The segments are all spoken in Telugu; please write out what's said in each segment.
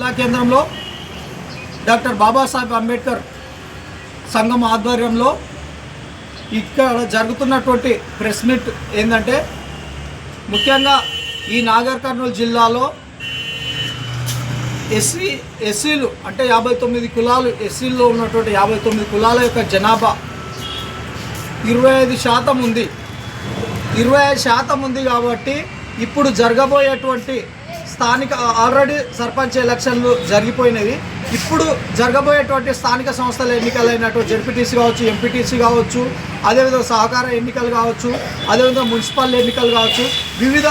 జిల్లా కేంద్రంలో డాక్టర్ బాబాసాహెబ్ అంబేద్కర్ సంఘం ఆధ్వర్యంలో ఇక్కడ జరుగుతున్నటువంటి ప్రెస్ మీట్ ఏంటంటే, ముఖ్యంగా ఈ నాగర్ కర్నూలు జిల్లాలో ఎస్సీలు అంటే 59 కులాలు, ఎస్సీల్లో ఉన్నటువంటి 59 కులాల యొక్క జనాభా 25% ఉంది. 25% ఉంది కాబట్టి ఇప్పుడు జరగబోయేటువంటి స్థానిక ఆల్రెడీ సర్పంచ్ ఎలక్షన్లు జరిగిపోయినవి. ఇప్పుడు జరగబోయేటువంటి స్థానిక సంస్థల ఎన్నికలైనటువంటి జెడ్పీటీసీ కావచ్చు, ఎంపీటీసీ కావచ్చు, అదేవిధంగా సహకార ఎన్నికలు కావచ్చు, అదేవిధంగా మున్సిపల్ ఎన్నికలు కావచ్చు, వివిధ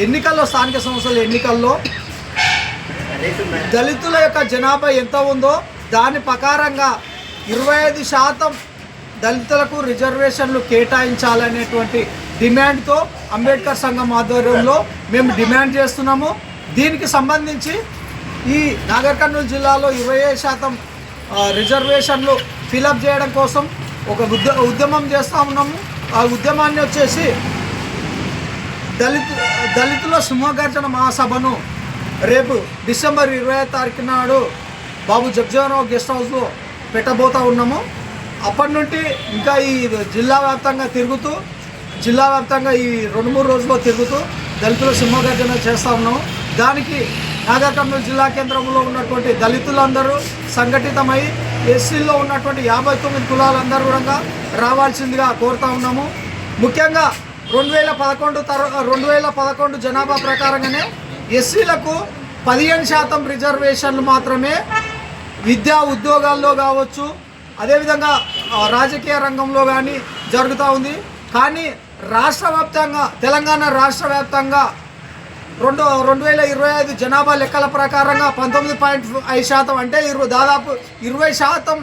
ఎన్నికల్లో స్థానిక సంస్థల ఎన్నికల్లో దళితుల యొక్క జనాభా ఎంత ఉందో దాని ప్రకారంగా 25% దళితులకు రిజర్వేషన్లు కేటాయించాలనేటువంటి డిమాండ్తో అంబేద్కర్ సంఘం ఆధ్వర్యంలో మేము డిమాండ్ చేస్తున్నాము. దీనికి సంబంధించి ఈ నాగర్ కర్నూలు జిల్లాలో 25% రిజర్వేషన్లు ఫిలప్ చేయడం కోసం ఒక ఉద్యమం చేస్తూ ఉన్నాము. ఆ ఉద్యమాన్ని వచ్చేసి దళితుల సింహగర్జన మహాసభను రేపు డిసెంబర్ 20వ తారీఖు నాడు బాబు జగ్జీవనరావు గెస్ట్ హౌస్లో పెట్టబోతూ ఉన్నాము. అప్పటి నుండి ఇంకా ఈ జిల్లా వ్యాప్తంగా తిరుగుతూ, జిల్లా వ్యాప్తంగా ఈ 2-3 రోజుల్లో తిరుగుతూ దళితుల సింహగర్జన చేస్తూ ఉన్నాము. దానికి నాగర్ కర్నూలు జిల్లా కేంద్రంలో ఉన్నటువంటి దళితులందరూ సంఘటితమై ఎస్సీల్లో ఉన్నటువంటి 59 కులాలందరూ కూడా రావాల్సిందిగా కోరుతూ ఉన్నాము. ముఖ్యంగా 2011 జనాభా ప్రకారంగానే ఎస్సీలకు 15% రిజర్వేషన్లు మాత్రమే విద్యా ఉద్యోగాల్లో కావచ్చు, అదేవిధంగా రాజకీయ రంగంలో కానీ జరుగుతూ ఉంది. కానీ రాష్ట్ర వ్యాప్తంగా, తెలంగాణ రాష్ట్ర వ్యాప్తంగా 2025 జనాభా లెక్కల ప్రకారంగా 19.5% అంటే దాదాపు 20%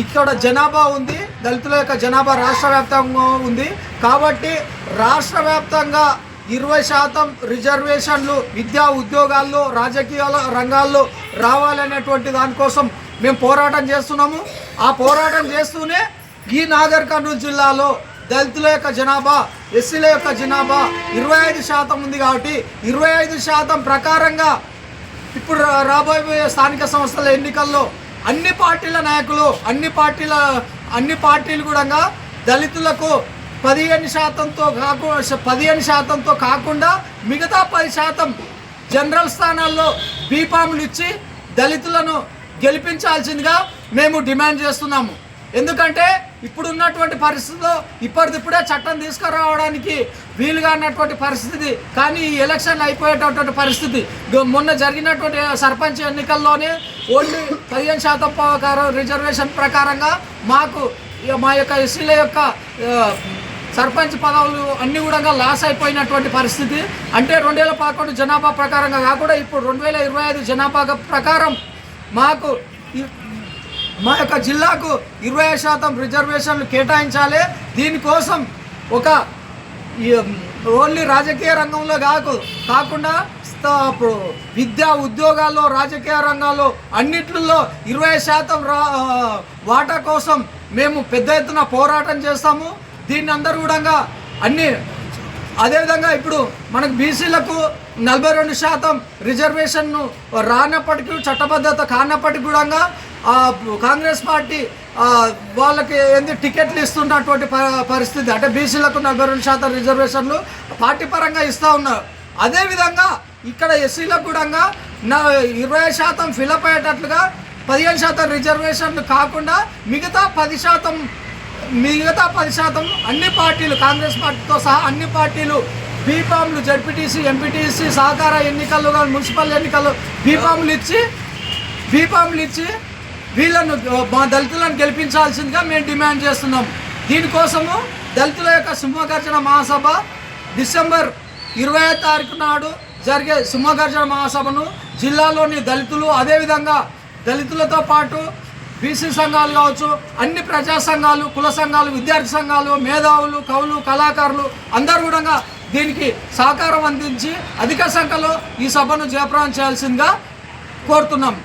ఇక్కడ జనాభా ఉంది. దళితుల యొక్క జనాభా రాష్ట్ర వ్యాప్తంగా ఉంది. కాబట్టి రాష్ట్ర వ్యాప్తంగా 20% రిజర్వేషన్లు విద్యా ఉద్యోగాల్లో, రాజకీయ రంగాల్లో రావాలనేటువంటి దానికోసం మేము పోరాటం చేస్తున్నాము. ఆ పోరాటం చేస్తూనే ఈ నాగర్ కర్నూలు జిల్లాలో దళితుల యొక్క జనాభా, ఎస్సీల యొక్క జనాభా 25% ఉంది. కాబట్టి 25% ప్రకారంగా ఇప్పుడు రాబోయే స్థానిక సంస్థల ఎన్నికల్లో అన్ని పార్టీల నాయకులు, అన్ని పార్టీలు కూడా దళితులకు 15% కాకుండా మిగతా 10% జనరల్ స్థానాల్లో బీఫామ్లు ఇచ్చి దళితులను గెలిపించాల్సిందిగా మేము డిమాండ్ చేస్తున్నాము. ఎందుకంటే ఇప్పుడున్నటువంటి పరిస్థితిలో ఇప్పటికిప్పుడే చట్టం తీసుకురావడానికి వీలుగా ఉన్నటువంటి పరిస్థితి. కానీ ఈ ఎలక్షన్లు అయిపోయేటటువంటి పరిస్థితి. మొన్న జరిగినటువంటి సర్పంచ్ ఎన్నికల్లోనే ఓన్లీ 15% రిజర్వేషన్ ప్రకారంగా మా యొక్క ఎస్సీల యొక్క సర్పంచ్ పదవులు అన్నీ కూడా లాస్ అయిపోయినటువంటి పరిస్థితి. అంటే 2011 జనాభా ప్రకారంగా కాకుండా ఇప్పుడు 2025 జనాభా ప్రకారం మా యొక్క జిల్లాకు 20% రిజర్వేషన్లు కేటాయించాలి. దీనికోసం ఓన్లీ రాజకీయ రంగంలో కాకుండా విద్యా ఉద్యోగాల్లో, రాజకీయ రంగాల్లో అన్నిట్లలో 20% వాటా కోసం మేము పెద్ద ఎత్తున పోరాటం చేస్తాము. దీన్ని అందరూ కూడా అదేవిధంగా ఇప్పుడు మనకు బీసీలకు 42% రిజర్వేషన్ను రానప్పటికీ, చట్టబద్ధత కానప్పటికీ కూడా కాంగ్రెస్ పార్టీ వాళ్ళకి టికెట్లు ఇస్తున్నటువంటి పరిస్థితి. అంటే బీసీలకు 42% రిజర్వేషన్లు పార్టీ పరంగా ఇస్తూ ఉన్నారు. అదేవిధంగా ఇక్కడ ఎస్సీలకు కూడా 20% ఫిలప్ అయ్యేటట్లుగా 15% రిజర్వేషన్లు కాకుండా మిగతా 10% అన్ని పార్టీలు, కాంగ్రెస్ పార్టీతో సహా అన్ని పార్టీలు బీఫామ్లు, జెడ్పీటీసీ, ఎంపీటీసీ, సహకార ఎన్నికల్లో కానీ మున్సిపల్ ఎన్నికల్లో బీఫామ్లు ఇచ్చి వీళ్ళను, మా దళితులను గెలిపించాల్సిందిగా మేము డిమాండ్ చేస్తున్నాం. దీనికోసము దళితుల యొక్క సింహగర్జన మహాసభ డిసెంబర్ 20వ తారీఖు నాడు జరిగే సింహగర్జన మహాసభను జిల్లాలోని దళితులు, అదేవిధంగా దళితులతో పాటు బీసీ సంఘాలు కావచ్చు, అన్ని ప్రజా సంఘాలు, కుల సంఘాలు, విద్యార్థి సంఘాలు, మేధావులు, కవులు, కళాకారులు అందరూ కూడా దీనికి సహకారం అందించి అధిక సంఖ్యలో ఈ సభను జయప్రదం చేయాల్సిందిగా కోరుతున్నాం.